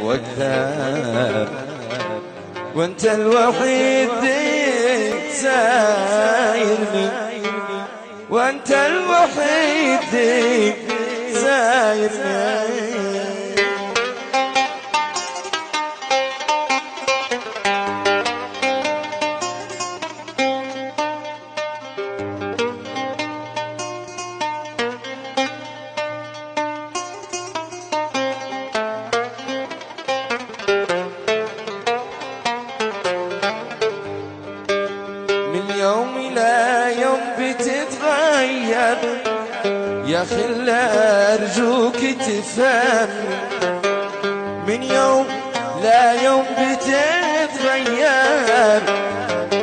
واكثر، وانت الوحيد سايرني، وانت الوحيد سايرني. يوم إلى يوم بتتغير يا خلى أرجوك تفهم، من يوم لا يوم بتتغير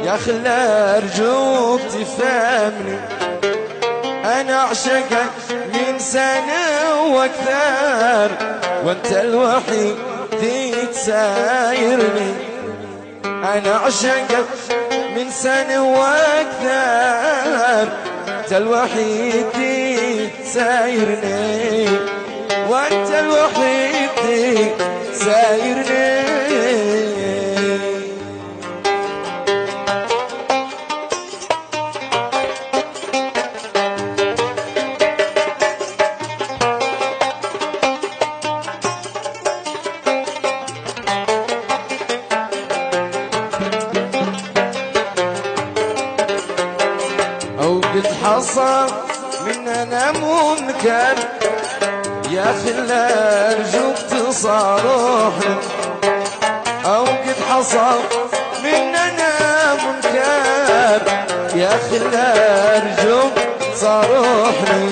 يا خلى أرجوك تفهمني. أنا أعشقك من سنة وأكثر، وأنت الوحيد تسايرني. أنا أعشقك من سنة وأكثر، أنت الوحيد تسايرني، وأنت الوحيد تسايرني. قد حصل مننا منكر يا خلى أرجوك تصارحني، أو قد حصل مننا منكر يا خلى أرجوك تصارحني.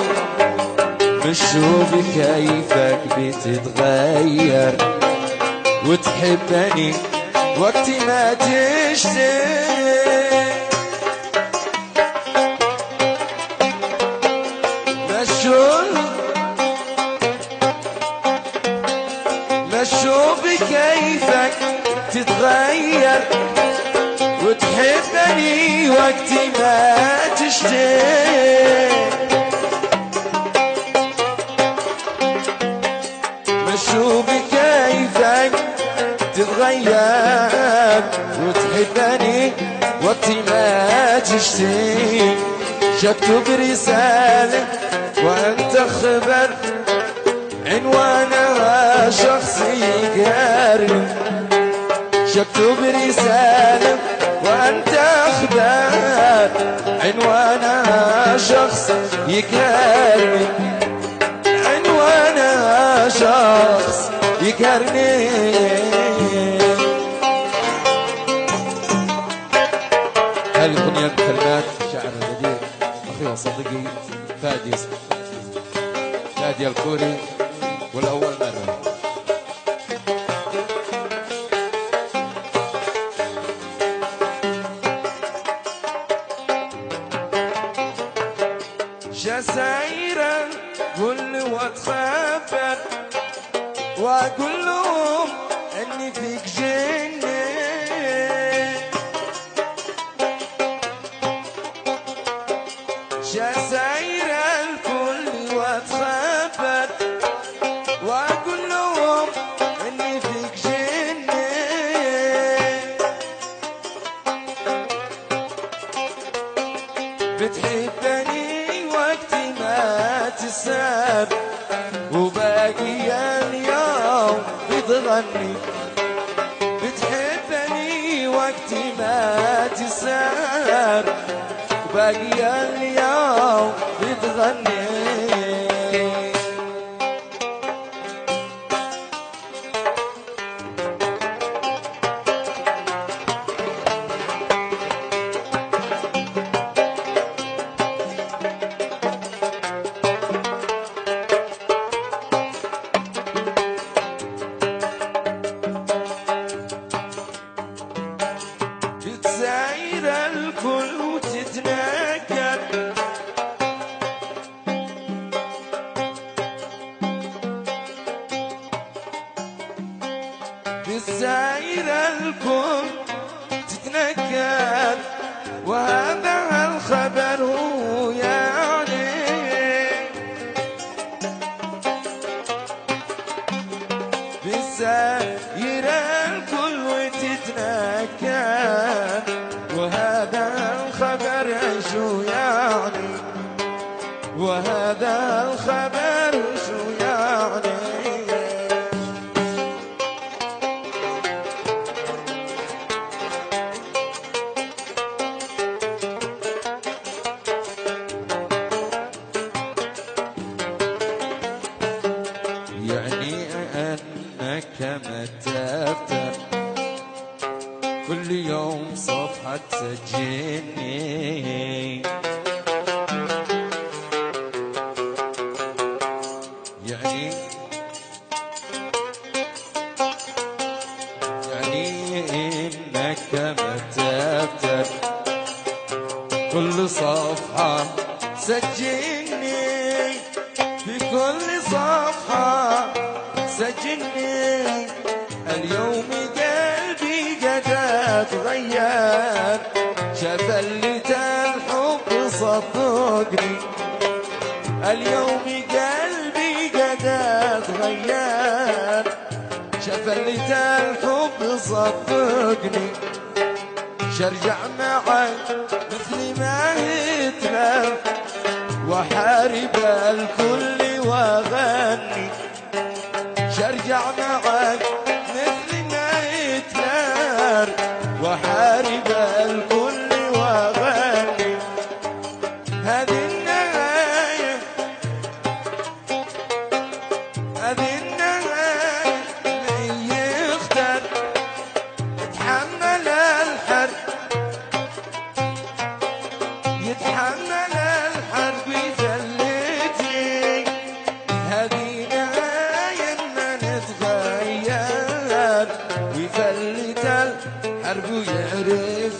مشوا بكيفك بتتغير وتحبني وقت ما تشتاق، مشوا بكيفك تتغير وتحبني وقت ما تشتاق. مشوا بكيفك تتغير وتحبني وقت ما تشتاق. شكتب رسالة وأنت خبر عنوانها شخصي يقارني، شكتب رسالة وأنت أخبار عنوانها شخص يقارني، عنوانها شخص يقارني. هذه الأغنية بكلمات الشاعر الجديد أخي وصديقي فادي الكوري، والأول مرة. جزائرا كل واتخبر واقول لهم اني فيك جنة، جزائرا الكل واتخبر واقول لهم اني فيك جنة. بتحبني وقت ما تساب وباقي اليوم بتغني، بتحبني وقت ما تساب وباقي اليوم بتغني. بتساير الكل وتتنكر، بتساير الكل تتنكر، وهذا الخبر هو يعني بتساير تزاير الكل وتتنكر، وهذا الخبر شو يعني، وهذا الخبر شو يعني. يعني أنك متفتر كل يوم صفحة تسجلني، يعني إنك متفتر كل صفحة سجلني، في كل صفحة سجلني. اليوم قلبي قد اتغير، شفلت الحب صدقني. اليوم قلبي قد اتغير، شفلت الحب صدقني. شرجع معك مثل ما هتلف، وحارب الكل واغني. شرجع معك مثل ما هتلر، وحارب الكل واغني. هذه النهاية، هذه النهاية من يختار يتحمل الحرب، يتحمل الحرب يفلتني. هذه نهاية ما نتغير، ويفلت الحرب ويعرف